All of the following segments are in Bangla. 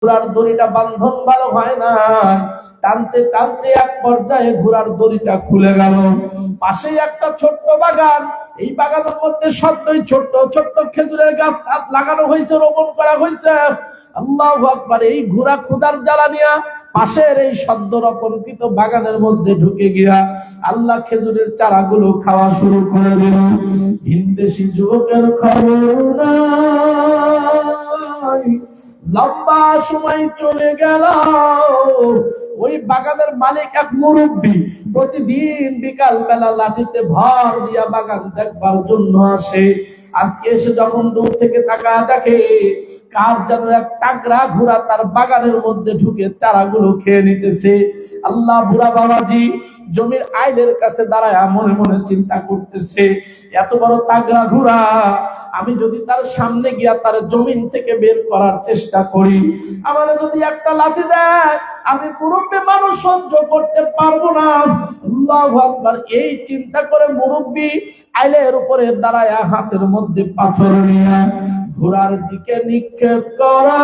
ঘোড়ার দড়িটা বান্ধন ভালো হয় না, টানতে টানতে এক পর্যায়ে ঘোড়ার দড়িটা খুলে গেল। পাশেই একটা ছোট্ট বাগান, এই বাগানের মধ্যে সত্যই ছোট্ট ছোট্ট খেজুরের গাছ লাগানো হয়েছে, রোপণ করা হয়েছে। আল্লাহু আকবার। এই ঘোড়া ক্ষুধার জ্বালা নিয়া পাশের এই সদ্য রোপণকৃত বাগানের মধ্যে ঢুকে গিয়া আল্লাহ খেজুরের চারাগুলো খাওয়া শুরু করে দিল। ভিনদেশী যুবকের খবর নাই। লম্বা সময় চলে গেল। ওই বাগানের মালিক এক মুরব্বী, প্রতিদিন বিকাল বেলা লাঠিতে ভর দিয়া বাগান দেখবার জন্য আসে। আজকে এসে যখন দূর থেকে তাকায় দেখে কার যেন এক তাগড়া ঘোড়া তার বাগানের মধ্যে ঢুকে চারাগুলো খেয়ে নিতেছে। আল্লাহ, বুড়া বাবাজি জমির আইনের কাছে দাঁড়ায় মনে মনে চিন্তা করতেছে, এত বড় তাগড়া ঘোড়া, আমি যদি তার সামনে গিয়া তার জমিন থেকে বের করার চেষ্টা করি, আমার যদি একটা লাথি দেয়, আমি মুরব্বী মানুষ সহ্য করতে পারবো না। আল্লাহু আকবার। এই চিন্তা করে মুরব্বী আইলের উপরে দাঁড়ায় হাতের মধ্যে পাথর নিয়ে ঘোড়ার দিকে নিক্ষেপ করা,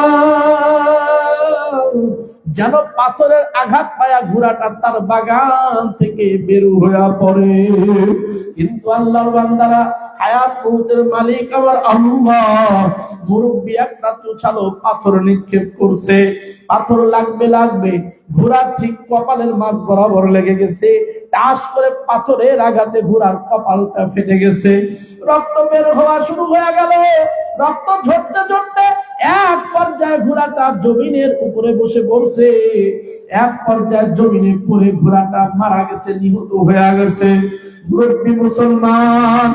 যেন পাথরের আঘাত পায়া ঘোড়াটা তার বাগান থেকে বের হয়ে পড়ে। কিন্তু আল্লাহর বান্দারা, হায়াত মউতের মালিক আমার আল্লাহ, মুরব্বী একটা চুছালো পাথর নিক্ষেপ করছে। পাথর লাগবে ঘোড়ার ঠিক কপালের মাঝ বরাবর লেগে গেছে। টাস করে পাথরের আঘাতে ঘোড়ার কপালটা ফেটে গেছে, রক্ত বের হওয়া শুরু হয়ে গেল। রক্ত ঝরতে ঝরতে এক পর্যায়ে ঘোড়াটা জমিনের উপরে বসে পড়ছে। এক পর্যায়ে জমিনে পড়ে ঘোড়াটা মারা গেছে, নিহত হয়ে গেছে। মুরব্বী মুসলমান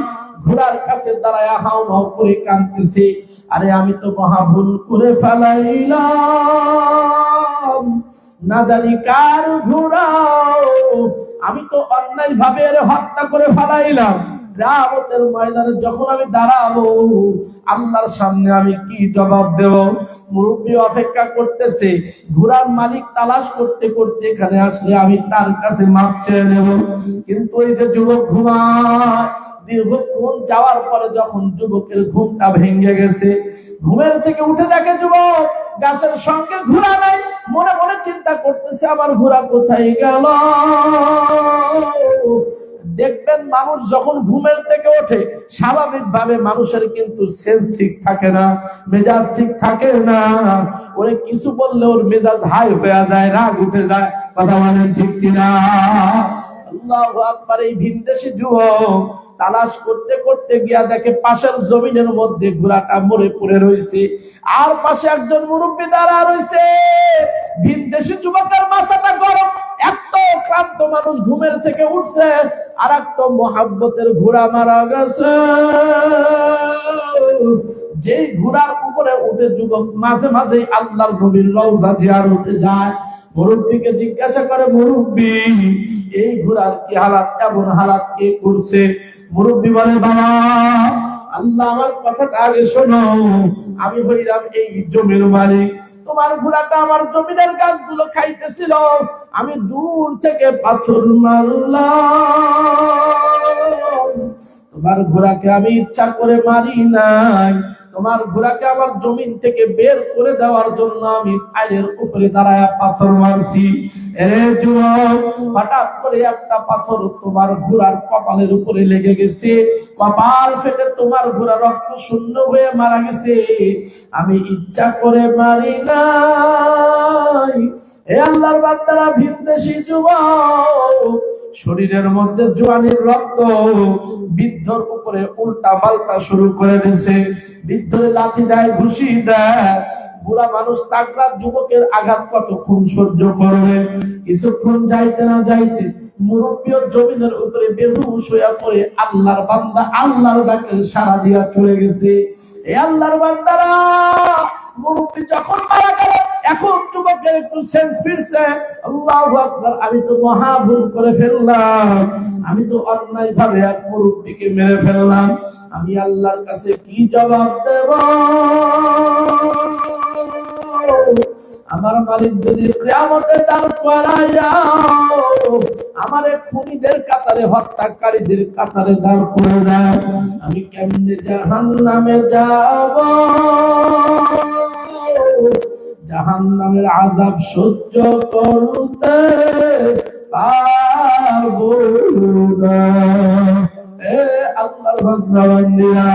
ঘোড়ার কাছে দাঁড়ায় হাও মাও করে কাঁদতেছে, আরে আমি তো মহা ভুল করে ফেলাইলাম, না জানি কার ঘোড়া, আমি তো অন্যায় ভাবে হত্যা করে ফেলাইলাম। কিয়ামতের ময়দানে যখন আমি দাঁড়াবো, আল্লাহর সামনে আমি কি জবাব দেব? মুরব্বী অপেক্ষা করতেছে, ঘোড়ার মালিক তালাশ করতে করতে এখানে আসলে আমি তার কাছে মাপ চেয়ে নেব। কিন্তু এই যে যুবক ঘুমায়, দীর্ঘক্ষণ যাওয়ার পরে যখন যুবকের ঘুমটা ভেঙে গেছে, ঘুমের থেকে উঠে দেখে যুবক গাছের সঙ্গে ঘোড়া নাই। মনে মনে চিন্তা করতেছে, আমার ঘোড়া কোথায় গেল? দেখবেন মানুষ যখন ঘুমের থেকে ওঠে, স্বাভাবিক ভাবে মানুষের কিন্তু সেন্স ঠিক থাকে না, মেজাজ ঠিক থাকে না। ওরে কিছু বললে ওর মেজাজ হাই হয়ে যায়, রাগ উঠে যায়। কথা বলেন ঠিক কিনা? আল্লাহু আকবার। এই ভিনদেশী যুবক তালাশ করতে করতে গিয়া দেখে পাশের জমিনের মধ্যে ঘোড়াটা মরে পড়ে রয়েছে, আর পাশে একজন মুরব্বী দাঁড়া রয়েছে। ভিনদেশী যুবকের মাথাটা গরম, এত ক্লান্ত মানুষ ঘুমের থেকে উঠছে, আর একটা মোহাব্বতের ঘোড়া মারা গেছে। যেই ঘোড়ার উপরে উঠে যুবক মাঝে মাঝে আল্লাহর নবীর রওজা জিয়ারতে যায়। মুরব্বীকে জিজ্ঞাসা করে, মুরব্বী এই ঘোড়ার কি হালাত, এমন হালাত কে করছে? মুরব্বী বলে, বাবা আল্লাহ আমার কথাটা আগে শোনো, আমি হইলাম এই জমির মালিক, তোমার ঘোড়াটা আমার জমিনের গাছগুলো খাইতেছিল, আমি দূর থেকে পাথর মারলাম। তোমার ঘোড়াকে আমি ইচ্ছা করে মারি নাই, তোমার ঘোড়াকে আমার জমিন থেকে বের করে দেওয়ার জন্য আমি আইনের উপরে দাঁড়ায় পাথর মারছি। যুবক, হঠাৎ করে একটা পাথর তোমার ঘোড়ার কপালের উপরে লেগে গেছে, কপাল ফেটে তোমার ঘোড়া রক্ত শূন্য হয়ে মারা গেছে, আমি ইচ্ছা করে মারি নাই। হে আল্লাহর বান্দারা, ভিনদেশী যুবক শরীরের মধ্যে জোয়ানির রক্ত বৃদ্ধর উপরে উল্টা পাল্টা শুরু করে দিয়েছে। বৃদ্ধরে লাথি দেয়, ঘুষি দেয়। বুড়া মানুষ তাগড়া যুবকের আঘাত কতক্ষণ সহ্য করবে? কিছুক্ষণ যাইতে না যাইতে মুরব্বী জমিনের উপরে বেহুশ হইয়া পড়ে আল্লাহর বান্দা আল্লাহর ডাকে সাড়া দিয়া চলে গেছে। এই আল্লাহর বান্দারা, মুরব্বী যখন মারা গেল, এখন যুবকের একটু সেন্স ফিরছে। আল্লাহু আকবার, আমি তো মহা ভুল করে ফেললাম, আমি তো অন্যায় ভাবে এক মুরব্বীকে মেরে ফেললাম, আমি আল্লাহর কাছে কি জবাব দেব? আমার মালিক যদি কিয়ামতে দাঁড় করাইয়া আমারে খুনিদের কাতারে, হত্যাকারীদের কাতারে দাঁড় করে দেয়, আমি কেমনে জাহান্নামে যাব? জাহান্নামের আযাব সহ্য করতে পারবো না। এ আল্লাহর বান্দা বান্দিরা,